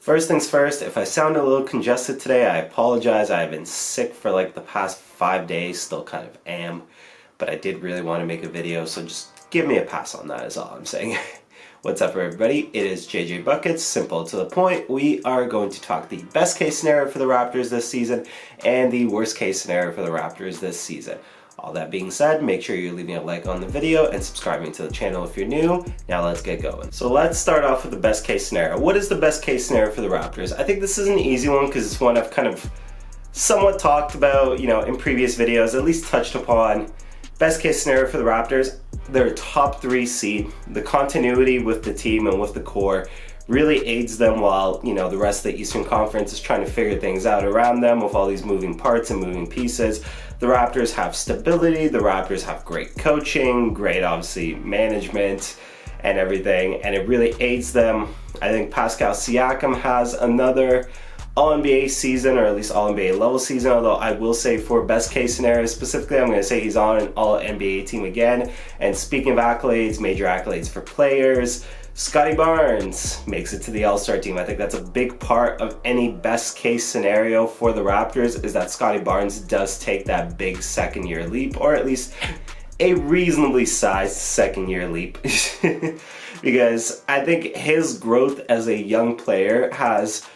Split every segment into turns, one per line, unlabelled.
First things first, if I sound a little congested today, I apologize. I've been sick for like the past 5 days, still kind of am, but I did really want to make a video, so just give me a pass on that is all I'm saying. What's up everybody, it is JJ Buckets, simple to the point. We are going to talk the best case scenario for the Raptors this season and the worst case scenario for the Raptors this season. All that being said, make sure you're leaving a like on the video and subscribing to the channel if you're new. Now let's get going. So let's start off with the best case scenario. What is the best case scenario for the Raptors? I think this is an easy one because it's one I've kind of somewhat talked about, in previous videos, at least touched upon. Best case scenario for the Raptors, they're a top 3 seed. The continuity with the team and with the core really aids them while, the rest of the Eastern Conference is trying to figure things out around them with all these moving parts and moving pieces. The Raptors have stability, the Raptors have great coaching, great obviously management and everything, and it really aids them. I think Pascal Siakam has another All-NBA season, or at least All-NBA level season, although I will say for best case scenario specifically, I'm going to say he's on an All-NBA team again. And speaking of accolades, major accolades for players, Scottie Barnes makes it to the All-Star team. I think that's a big part of any best case scenario for the Raptors, is that Scottie Barnes does take that big second year leap, or at least a reasonably sized second year leap. Because I think his growth as a young player has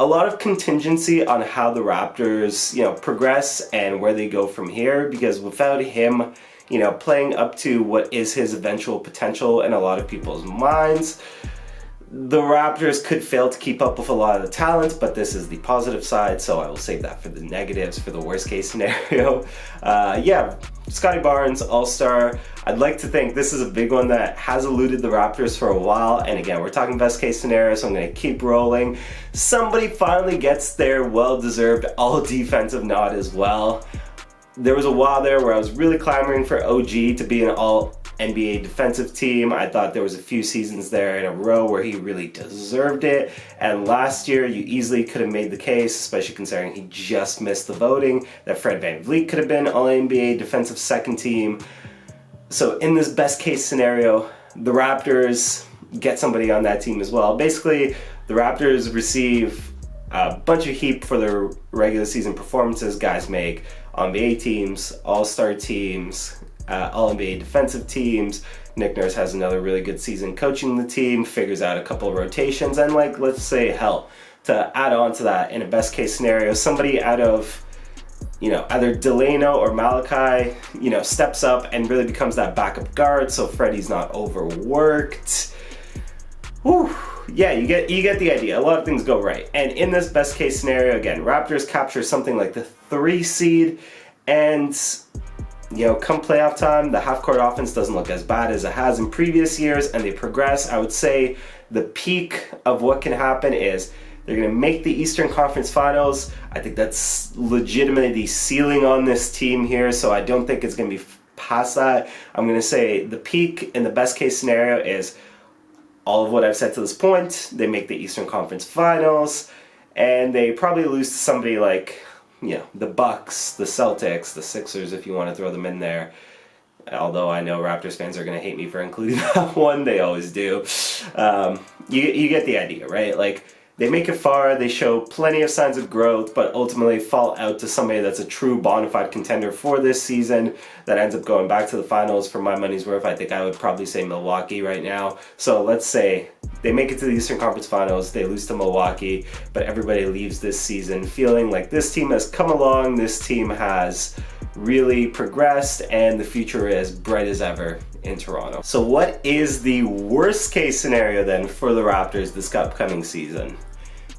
a lot of contingency on how the Raptors, progress and where they go from here, because without him, playing up to what is his eventual potential in a lot of people's minds, the Raptors could fail to keep up with a lot of the talent, but this is the positive side, so I will save that for the negatives, for the worst case scenario. Scottie Barnes, All-Star. I'd like to think this is a big one that has eluded the Raptors for a while, and again, we're talking best case scenario, so I'm going to keep rolling. Somebody finally gets their well-deserved all-defensive nod as well. There was a while there where I was really clamoring for OG to be an all-NBA defensive team. I thought there was a few seasons there in a row where he really deserved it. And last year, you easily could have made the case, especially considering he just missed the voting, that Fred VanVleet could have been all-NBA defensive second team. So in this best case scenario, the Raptors get somebody on that team as well. Basically, the Raptors receive a bunch of heat for their regular season performances guys make. All-NBA teams, All-Star teams, All-NBA defensive teams. Nick Nurse has another really good season coaching the team, figures out a couple of rotations, and let's say, hell, to add on to that, in a best case scenario, somebody out of, either Delano or Malachi, steps up and really becomes that backup guard, so Freddie's not overworked. Whew. Yeah, you get the idea. A lot of things go right. And in this best case scenario, again, Raptors capture something like the 3 seed, and come playoff time, the half-court offense doesn't look as bad as it has in previous years, and they progress. I would say the peak of what can happen is they're going to make the Eastern Conference Finals. I think that's legitimately the ceiling on this team here, so I don't think it's going to be past that. I'm going to say the peak in the best case scenario is all of what I've said to this point. They make the Eastern Conference Finals, and they probably lose to somebody like, the Bucks, the Celtics, the Sixers, if you want to throw them in there. Although I know Raptors fans are going to hate me for including that one. They always do. You get the idea, right? They make it far, they show plenty of signs of growth, but ultimately fall out to somebody that's a true bona fide contender for this season that ends up going back to the finals. For my money's worth, I think I would probably say Milwaukee right now. So let's say they make it to the Eastern Conference Finals, they lose to Milwaukee, but everybody leaves this season feeling like this team has come along, this team has really progressed, and the future is bright as ever in Toronto. So what is the worst case scenario then for the Raptors this upcoming season?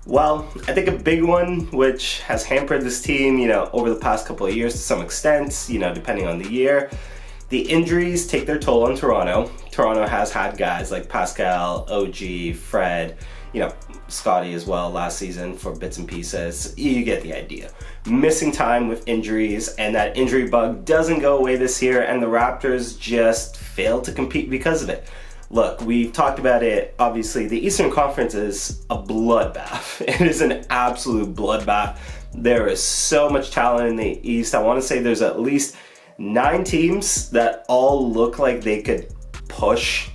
Well, I think a big one, which has hampered this team, over the past couple of years to some extent, depending on the year. The injuries take their toll on Toronto. Toronto has had guys like Pascal, OG, Fred, Scottie as well last season for bits and pieces. You get the idea. Missing time with injuries, and that injury bug doesn't go away this year, and the Raptors just fail to compete because of it. Look, we've talked about it. Obviously, the Eastern Conference is a bloodbath. It is an absolute bloodbath. There is so much talent in the East. I want to say there's at least 9 teams that all look like they could push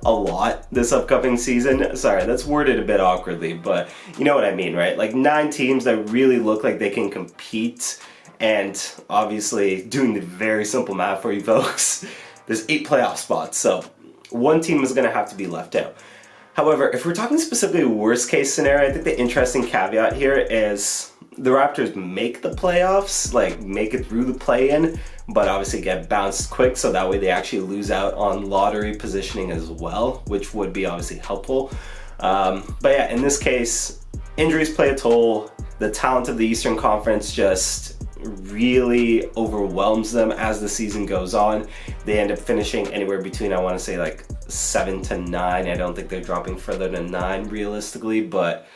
a lot this upcoming season. Sorry, that's worded a bit awkwardly, but you know what I mean, right? Like 9 teams that really look like they can compete, and obviously doing the very simple math for you folks, there's 8 playoff spots, so one team is going to have to be left out. However, if we're talking specifically worst case scenario, I think the interesting caveat here is the Raptors make the playoffs, like make it through the play-in, but obviously get bounced quick, so that way they actually lose out on lottery positioning as well, which would be obviously helpful. But yeah, in this case, injuries play a toll. The talent of the Eastern Conference just really overwhelms them as the season goes on. They end up finishing anywhere between, I want to say, like 7 to 9. I don't think they're dropping further than 9 realistically, but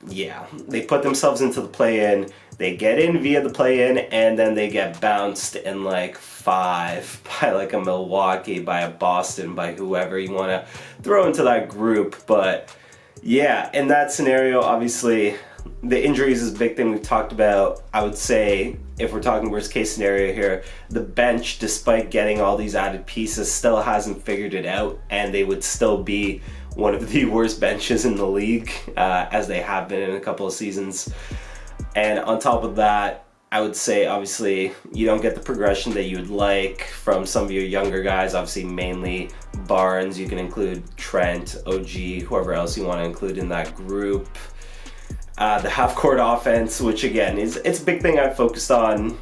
yeah, they put themselves into the play-in, they get in via the play-in, and then they get bounced in like 5 by like a Milwaukee, by a Boston, by whoever you want to throw into that group. But yeah, in that scenario, obviously the injuries is a big thing we've talked about. I would say, if we're talking worst case scenario here, the bench, despite getting all these added pieces, still hasn't figured it out, and they would still be one of the worst benches in the league, as they have been in a couple of seasons. And on top of that, I would say obviously you don't get the progression that you would like from some of your younger guys, obviously mainly Barnes. You can include Trent, OG, whoever else you want to include in that group. The half-court offense, which again it's a big thing I've focused on,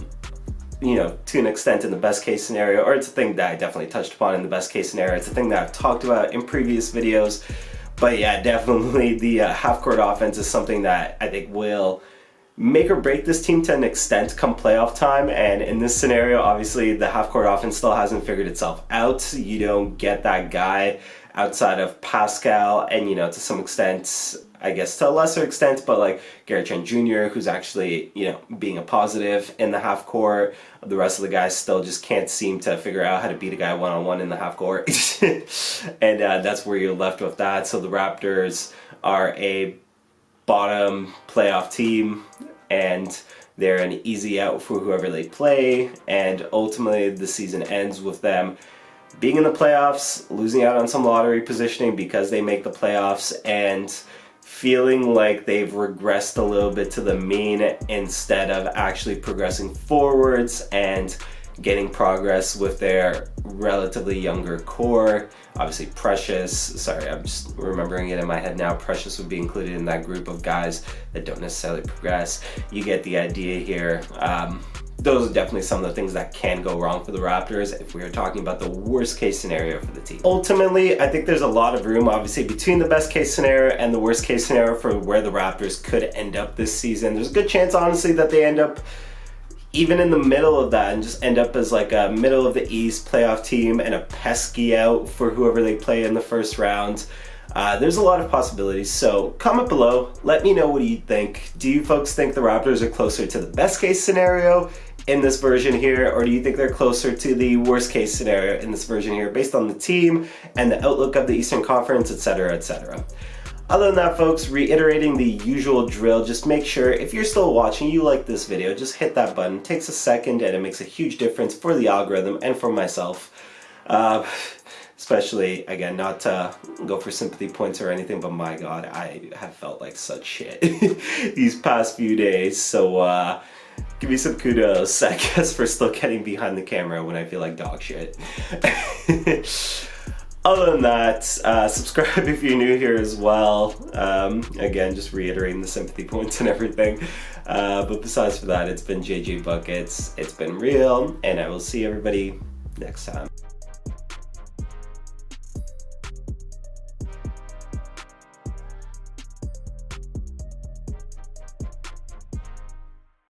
you know, to an extent in the best case scenario, or it's a thing that I definitely touched upon in the best case scenario. It's a thing that I've talked about in previous videos. But yeah, definitely the half-court offense is something that I think will make or break this team to an extent come playoff time. And in this scenario, obviously the half-court offense still hasn't figured itself out. You don't get that guy outside of Pascal, and you know, to some extent, I guess to a lesser extent, but like Gary Trent Jr., who's actually, you know, being a positive in the half court. The rest of the guys still just can't seem to figure out how to beat a guy one-on-one in the half court. And that's where you're left with that. So the Raptors are a bottom playoff team, and they're an easy out for whoever they play. And ultimately the season ends with them being in the playoffs, losing out on some lottery positioning because they make the playoffs, and feeling like they've regressed a little bit to the mean instead of actually progressing forwards and getting progress with their relatively younger core. Obviously Precious, sorry, I'm just remembering it in my head now, Precious would be included in that group of guys that don't necessarily progress. You get the idea here. Those are definitely some of the things that can go wrong for the Raptors if we are talking about the worst case scenario for the team. Ultimately, I think there's a lot of room, obviously, between the best case scenario and the worst case scenario for where the Raptors could end up this season. There's a good chance, honestly, that they end up even in the middle of that and just end up as like a middle of the East playoff team and a pesky out for whoever they play in the first round. There's a lot of possibilities, so comment below, let me know what you think. Do you folks think the Raptors are closer to the best case scenario in this version here, or do you think they're closer to the worst case scenario in this version here based on the team and the outlook of the Eastern Conference, etc., etc.? Other than that, folks, reiterating the usual drill, just make sure if you're still watching, you like this video, just hit that button. It takes a second and it makes a huge difference for the algorithm and for myself. Especially, again, not to go for sympathy points or anything, but my God, I have felt like such shit these past few days. So give me some kudos, I guess, for still getting behind the camera when I feel like dog shit. Other than that, subscribe if you're new here as well. Again, just reiterating the sympathy points and everything. But besides for that, it's been JJ Buckets. It's been real, and I will see everybody next time.